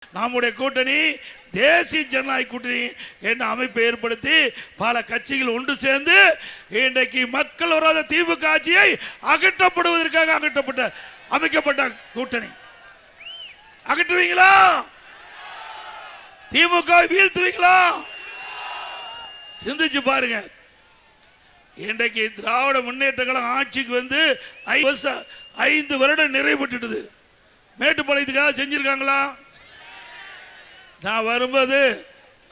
நம்முடைய கூட்டணி தேசிய ஜனநாயக கூட்டணி என்ற அமைப்பை ஏற்படுத்தி பல கட்சிகள் ஒன்று சேர்ந்து இன்றைக்கு மக்கள் விரோத திமுக ஆட்சியை அகற்றப்படுவதற்காக அமைக்கப்பட்ட கூட்டணி. அகற்றுவீங்களா? திமுக வீழ்த்துவீங்களா? சிந்திச்சு பாருங்க. இன்றைக்கு திராவிட முன்னேற்ற கழகம் ஆட்சிக்கு வந்து 5 வருடம் நிறைவேற்றிட்டது. மேட்டுப்பாளையத்துக்காக செஞ்சிருக்காங்களா? நான் வரும்போது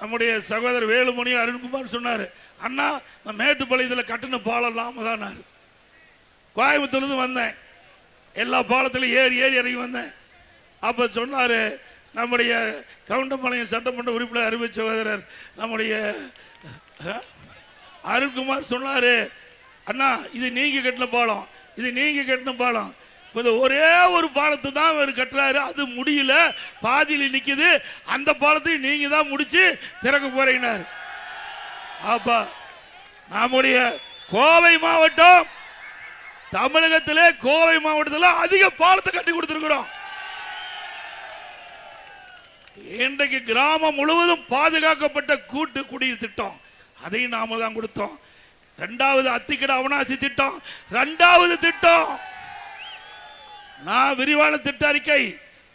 நம்முடைய சகோதரர் வேலுமணி அருண்குமார் சொன்னார், அண்ணா நான் மேட்டுப்பாளையத்தில் கட்டின பாலம் நாம தான். கோயம்புத்தூர்லேருந்து வந்தேன், எல்லா பாலத்திலும் ஏறி இறங்கி வந்தேன். அப்போ சொன்னார் நம்முடைய கவுண்டம்பாளையம் சட்டமன்ற உறுப்பினர் அறிவு சகோதரர் நம்முடைய அருண்குமார் சொன்னார், அண்ணா இது நீங்க கட்டின பாலம், இது நீங்க கட்டின பாலம். ஒரே ஒரு பாலத்தை தான் அவர் கட்டுறாரு, அது முடியல, பாதியில் நிக்குது. அந்த பாலத்தை நீங்க தான் முடிச்சு திறக்க போறீங்க. அப்பா நம்முடைய கோவை மாவட்டம் தமிழகத்திலே கோவை மாவட்டத்தில் அதிக பாலத்தை கட்டி கொடுத்திருக்கிறோம். இன்றைக்கு கிராமம் முழுவதும் பாதுகாக்கப்பட்ட கூட்டு குடிநீர் திட்டம், அதையும் நாம தான் கொடுத்தோம். 2வது அத்திக்கடை அவனாசி திட்டம், 2வது திட்டம். நான் விரிவான திட்ட அறிக்கை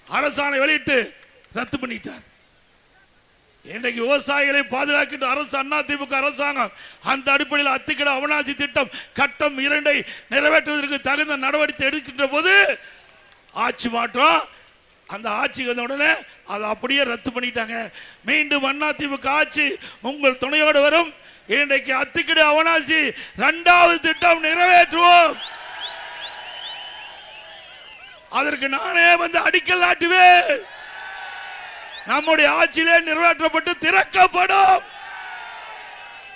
அரசாணை வெளியிட்டு ரத்து பண்ணிட்டார். இன்றைக்கு விவசாயிகளை பாதுகாக்கின்ற அரசு அதிமுக அரசாங்கம் அந்த அடிப்படையில் அத்திக்கடை அவனாசி திட்டம் கட்டம் 2 நிறைவேற்றுவதற்கு தகுந்த நடவடிக்கை எடுக்கின்ற போது ஆட்சி மாற்றம், அந்த ஆட்சி வந்த உடனே அதை அப்படியே ரத்து பண்ணிட்டாங்க. மீண்டும் அதிமுக ஆட்சி உங்கள் துணையோடு வரும். இன்றைக்கு அத்திக்கடை அவனாசி 2வது திட்டம் நிறைவேற்றுவோம். அதற்கு நானே வந்து அடிக்கல் நாட்டுவேன். நம்முடைய ஆட்சியிலே நிறைவேற்றப்பட்டு திறக்கப்படும்.